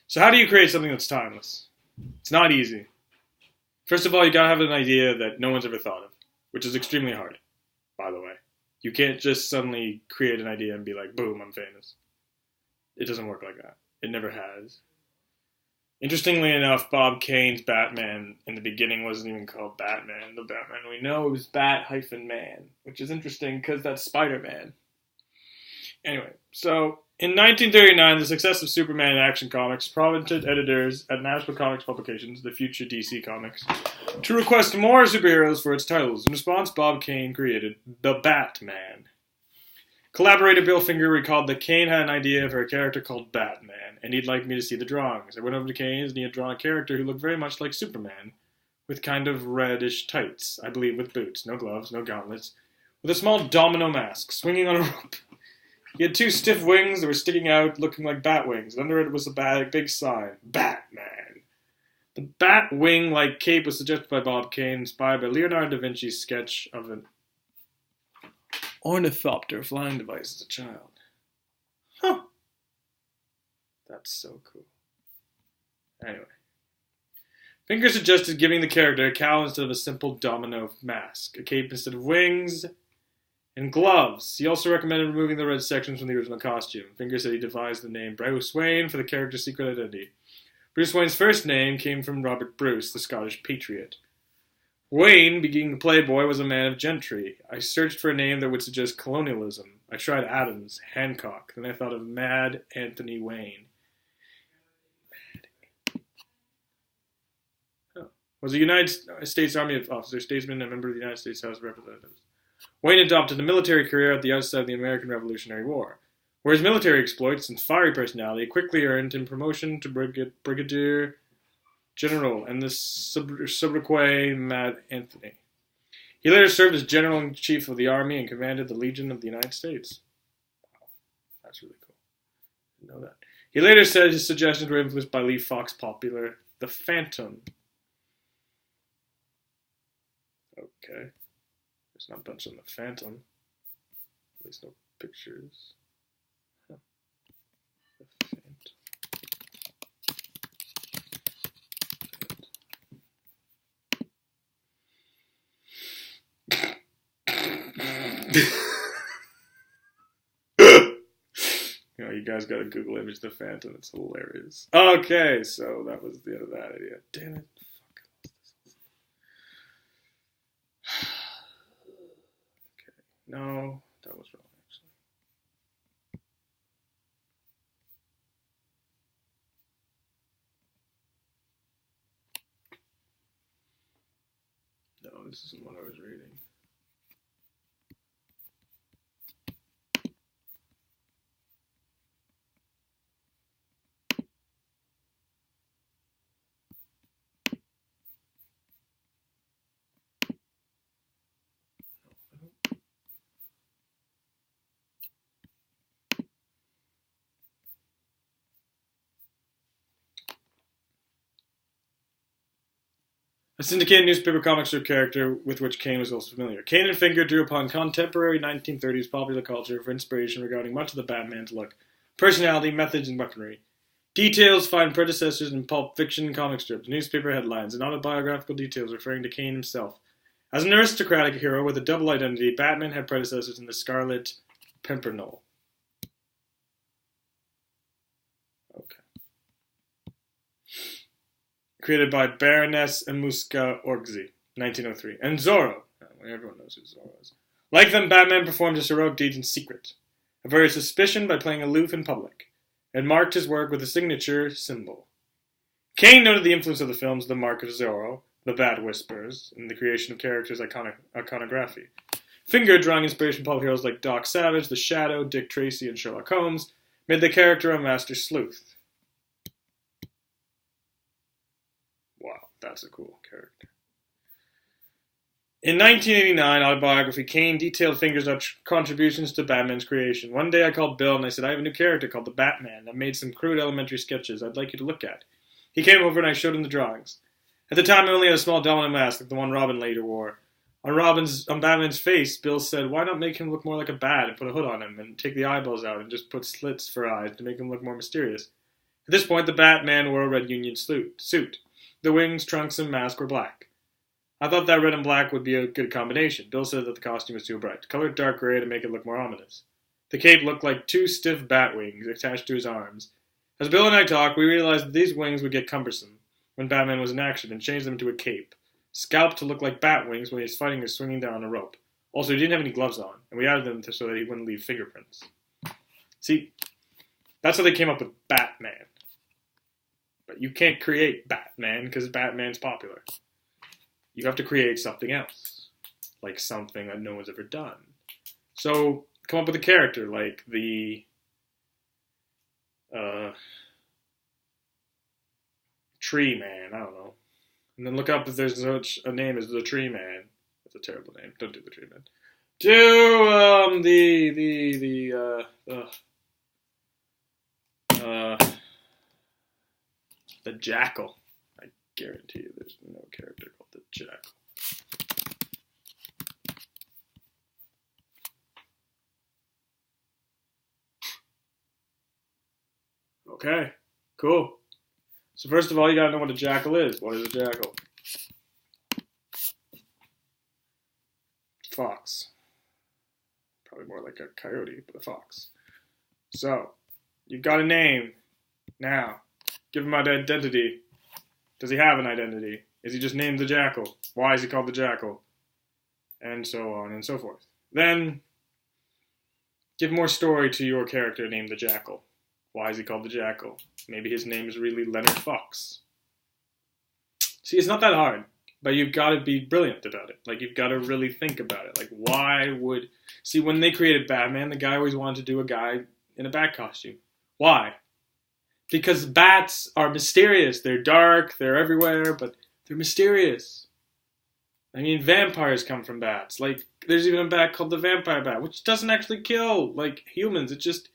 So how do you create something that's timeless? It's not easy. First of all, you gotta have an idea that no one's ever thought of, which is extremely hard, by the way. You can't just suddenly create an idea and be like, boom, I'm famous. It doesn't work like that. It never has. Interestingly enough, Bob Kane's Batman in the beginning wasn't even called Batman. The Batman we know it was Bat-Man, which is interesting because that's Spider-Man. Anyway, so in 1939, the success of Superman in Action Comics prompted editors at National Comics Publications, the future DC Comics, to request more superheroes for its titles. In response, Bob Kane created the Batman. Collaborator Bill Finger recalled that Kane had an idea for a character called Batman, and he'd like me to see the drawings. I went over to Kane's and he had drawn a character who looked very much like Superman, with kind of reddish tights, I believe with boots, no gloves, no gauntlets, with a small domino mask, swinging on a rope. He had two stiff wings that were sticking out, looking like bat wings, and under it was a big sign, Batman. The bat wing-like cape was suggested by Bob Kane, inspired by Leonardo da Vinci's sketch of an ornithopter flying device as a child. Huh. That's so cool. Anyway. Finger suggested giving the character a cowl instead of a simple domino mask, a cape instead of wings, and gloves. He also recommended removing the red sections from the original costume. Finger said he devised the name Bruce Wayne for the character's secret identity. Bruce Wayne's first name came from Robert Bruce, the Scottish patriot. Wayne, being the playboy, was a man of gentry. I searched for a name that would suggest colonialism. I tried Adams, Hancock, then I thought of Mad Anthony Wayne. Was a United States Army officer, statesman, and a member of the United States House of Representatives. Wayne adopted a military career at the outset of the American Revolutionary War, where his military exploits and fiery personality quickly earned him promotion to Brigadier General and the sobriquet Mad Anthony. He later served as General-in-Chief of the Army and commanded the Legion of the United States. Wow, that's really cool. Didn't know that. He later said his suggestions were influenced by Lee Fawkes' popular The Phantom. Okay. There's not much on The Phantom. At least no pictures. Huh. The Phantom. You guys gotta Google image The Phantom. It's hilarious. Okay, so that was the end of that idea. Damn it. No, that was wrong, actually. No, this isn't what I was reading. A syndicated newspaper comic strip character with which Kane was also familiar. Kane and Finger drew upon contemporary 1930s popular culture for inspiration regarding much of the Batman's look, personality, methods, and weaponry. Details find predecessors in pulp fiction comic strips, newspaper headlines, and autobiographical details referring to Kane himself. As an aristocratic hero with a double identity, Batman had predecessors in the Scarlet Pimpernel. Okay. Created by Baroness Emuska Orgzy, 1903. And Zorro. Everyone knows who Zorro is. Like them, Batman performed his heroic deeds in secret, averted suspicion by playing aloof in public, and marked his work with a signature symbol. Kane noted the influence of the films The Mark of Zorro, The Bat Whispers, and the creation of characters' iconography. Finger, drawing inspiration from pulp heroes like Doc Savage, The Shadow, Dick Tracy, and Sherlock Holmes, made the character a master sleuth. Wow, that's a cool character. In 1989 autobiography, Kane detailed Finger's contributions to Batman's creation. One day I called Bill and I said, I have a new character called the Batman. I've made some crude elementary sketches I'd like you to look at. He came over and I showed him the drawings. At the time I only had a small domino mask like the one Robin later wore. On Batman's face, Bill said, why not make him look more like a bat and put a hood on him and take the eyeballs out and just put slits for eyes to make him look more mysterious? At this point, the Batman wore a red Union suit. The wings, trunks, and mask were black. I thought that red and black would be a good combination. Bill said that the costume was too bright. Color it dark gray to make it look more ominous. The cape looked like two stiff bat wings attached to his arms. As Bill and I talked, we realized that these wings would get cumbersome when Batman was in action and changed them into a cape, scalped to look like bat wings when he was fighting or swinging down a rope. Also, he didn't have any gloves on, and we added them so that he wouldn't leave fingerprints. See, that's how they came up with Batman. But you can't create Batman because Batman's popular. You have to create something else, like something that no one's ever done. So, come up with a character like the Tree Man, I don't know. And then look up if there's such a name as the Tree Man. That's a terrible name. Don't do the Tree Man. Do the Jackal. I guarantee you there's no character called the Jackal. Okay, cool. So first of all, you gotta know what a jackal is. What is a jackal? Fox. Probably more like a coyote, but a fox. So, you've got a name. Now, give him an identity. Does he have an identity? Is he just named the Jackal? Why is he called the Jackal? And so on and so forth. Then, give more story to your character named the Jackal. Why is he called the Jackal? Maybe his name is really Leonard Fox. See, it's not that hard, but you've got to be brilliant about it. Like, you've got to really think about it. Like, why would... See, when they created Batman, the guy always wanted to do a guy in a bat costume. Why? Because bats are mysterious. They're dark, they're everywhere, but they're mysterious. I mean, vampires come from bats. Like, there's even a bat called the vampire bat, which doesn't actually kill, like, humans. It just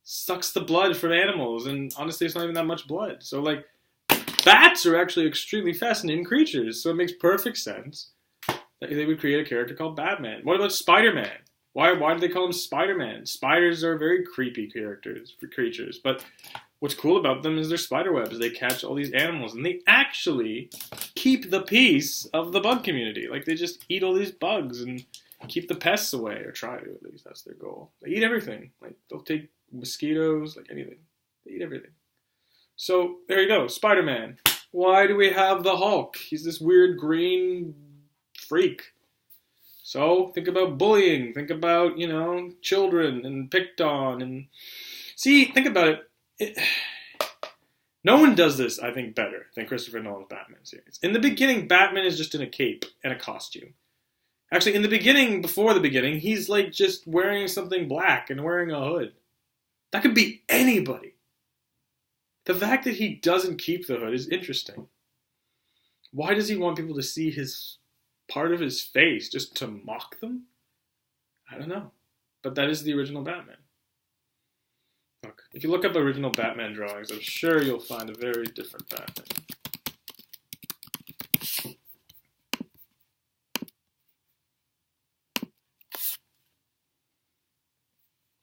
sucks the blood from animals, and honestly, it's not even that much blood. So, like, bats are actually extremely fascinating creatures, so it makes perfect sense that they would create a character called Batman. What about Spider-Man? Why do they call him Spider-Man? Spiders are very creepy creatures, but what's cool about them is their spider webs. They catch all these animals, and they actually keep the peace of the bug community. Like, they just eat all these bugs and keep the pests away, or try to, at least. That's their goal. They eat everything. Like, they'll take mosquitoes, like anything. They eat everything. So, there you go, Spider-Man. Why do we have the Hulk? He's this weird green freak. So, think about bullying. Think about, children and picked on. And see, think about it. No one does this, I think, better than Christopher Nolan's Batman series. In the beginning, Batman is just in a cape and a costume. Actually, in the beginning, before the beginning, he's like just wearing something black and wearing a hood. That could be anybody. The fact that he doesn't keep the hood is interesting. Why does he want people to see his part of his face just to mock them? I don't know. But that is the original Batman. Look, if you look up original Batman drawings, I'm sure you'll find a very different Batman.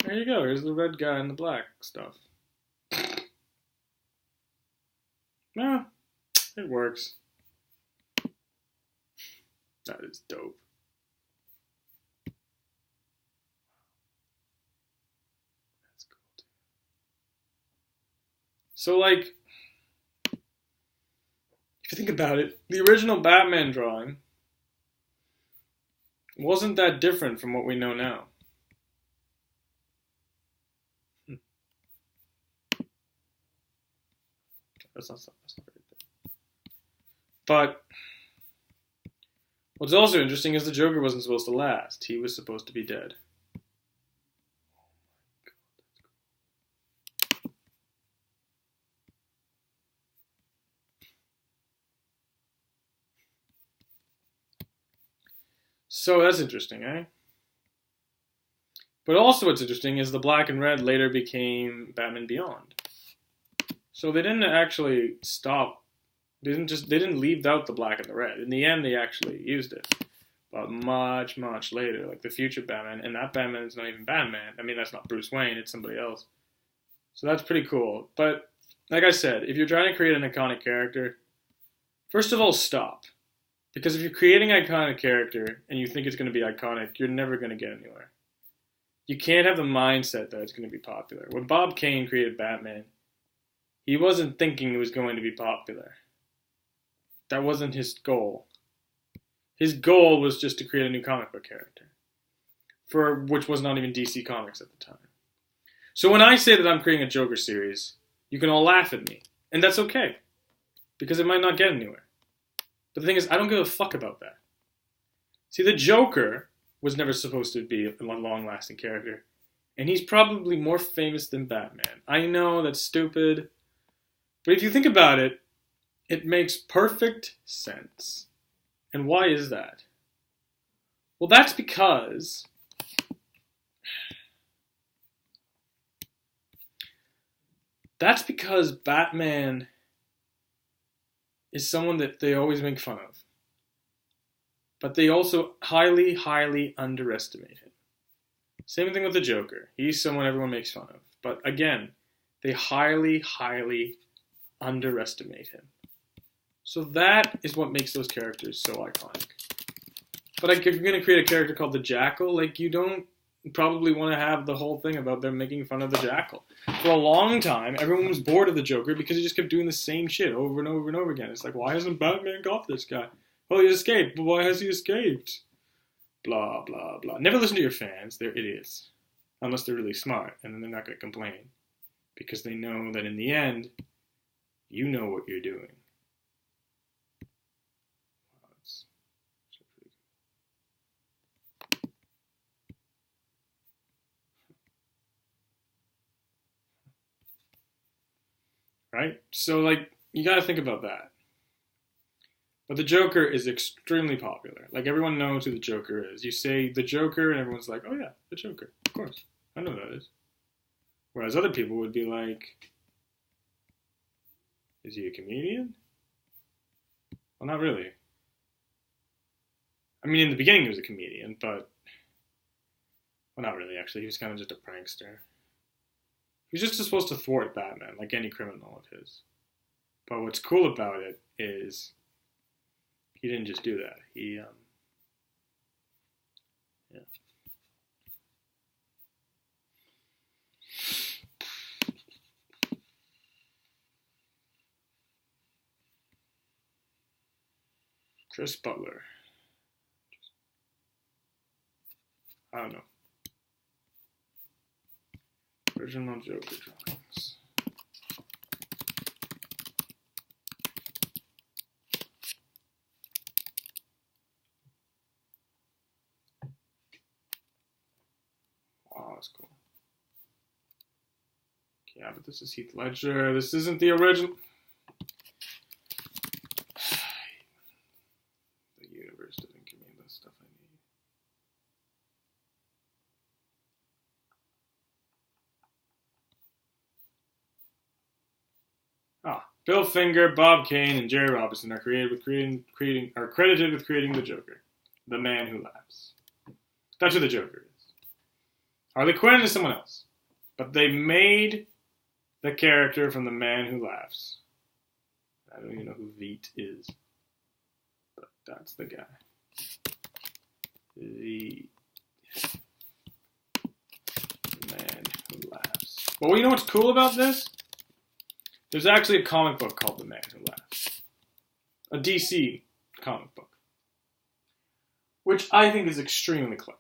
There you go. Here's the red guy and the black stuff. No, it works. That is dope. That's cool too. So, like, if you think about it, the original Batman drawing wasn't that different from what we know now. That's not very big. But what's also interesting is the Joker wasn't supposed to last. He was supposed to be dead. So that's interesting, eh? But also what's interesting is the black and red later became Batman Beyond. So they didn't actually stop. They didn't leave out the black and the red. In the end, they actually used it. But much, much later, like the future Batman, and that Batman is not even Batman. I mean, that's not Bruce Wayne, it's somebody else. So that's pretty cool. But like I said, if you're trying to create an iconic character, first of all, stop. Because if you're creating an iconic character and you think it's going to be iconic, you're never going to get anywhere. You can't have the mindset that it's going to be popular. When Bob Kane created Batman, he wasn't thinking it was going to be popular. That wasn't his goal. His goal was just to create a new comic book character, for which was not even DC Comics at the time. So when I say that I'm creating a Joker series, you can all laugh at me. And that's okay, because it might not get anywhere. But the thing is, I don't give a fuck about that. See, the Joker was never supposed to be a long-lasting character, and he's probably more famous than Batman. I know, that's stupid, but if you think about it, it makes perfect sense. And why is that? Well, that's because Batman is someone that they always make fun of. But they also highly, highly underestimate him. Same thing with the Joker. He's someone everyone makes fun of. But again, they highly, highly underestimate him. So that is what makes those characters so iconic. But like, if you're going to create a character called the Jackal, like, you don't probably want to have the whole thing about them making fun of the Jackal. For a long time, everyone was bored of the Joker because he just kept doing the same shit over and over and over again. It's like, why hasn't Batman got this guy? Well, he escaped, but why has he escaped? Blah, blah, blah. Never listen to your fans. They're idiots. Unless they're really smart, and then they're not going to complain. Because they know that in the end, you know what you're doing. Wow, that's pretty good. Right? So, like, you got to think about that. But the Joker is extremely popular. Like, everyone knows who the Joker is. You say the Joker, and everyone's like, oh yeah, the Joker. Of course. I know who that is. Whereas other people would be like, is he a comedian? Well, not really. I mean, in the beginning he was a comedian, but... Well, not really, actually. He was kind of just a prankster. He was just supposed to thwart Batman, like any criminal of his. But what's cool about it is... he didn't just do that. Yeah. Chris Butler. I don't know. Original Joker drawings. Wow, that's cool. Yeah, but this is Heath Ledger. This isn't the original. The universe doesn't give me the stuff I need. Bill Finger, Bob Kane, and Jerry Robinson are credited with creating the Joker, the man who laughs. That's who the Joker is. Harley Quinn is someone else, but they made the character from the man who laughs. I don't even know who Veet is, but that's the guy. The man who laughs. Well, you know what's cool about this? There's actually a comic book called The Man Who Laughs. A DC comic book. Which I think is extremely clever.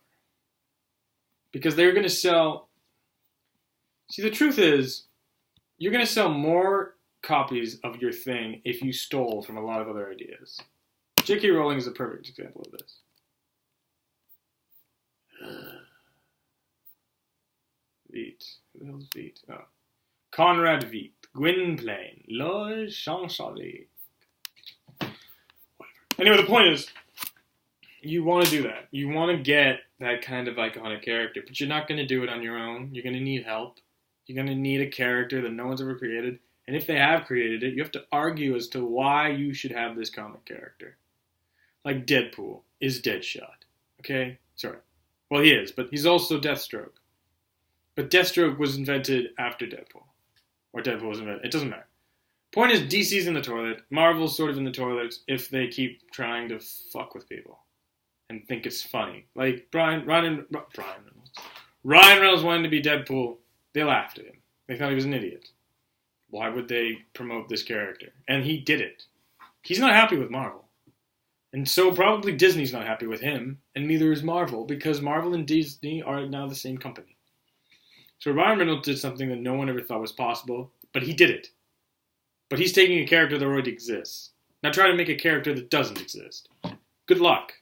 Because they're going to sell... See, the truth is, you're going to sell more copies of your thing if you stole from a lot of other ideas. J.K. Rowling is a perfect example of this. Veet. Who the hell is Veet? Oh. Conrad Veet. Gwynplaine. Le Chancelier. Whatever. Anyway, the point is, you want to do that. You want to get that kind of iconic character, but you're not going to do it on your own. You're going to need help. You're going to need a character that no one's ever created. And if they have created it, you have to argue as to why you should have this comic character. Like Deadpool is Deadshot. Okay? Sorry. Well, he is, but he's also Deathstroke. But Deathstroke was invented after Deadpool. Or Deadpool was invented. It doesn't matter. Point is, DC's in the toilet. Marvel's sort of in the toilet if they keep trying to fuck with people and think it's funny. Like Ryan Reynolds. Ryan Reynolds wanted to be Deadpool. They laughed at him. They thought he was an idiot. Why would they promote this character? And he did it. He's not happy with Marvel. And so probably Disney's not happy with him, and neither is Marvel, because Marvel and Disney are now the same company. So Ryan Reynolds did something that no one ever thought was possible, but he did it. But he's taking a character that already exists. Now try to make a character that doesn't exist. Good luck.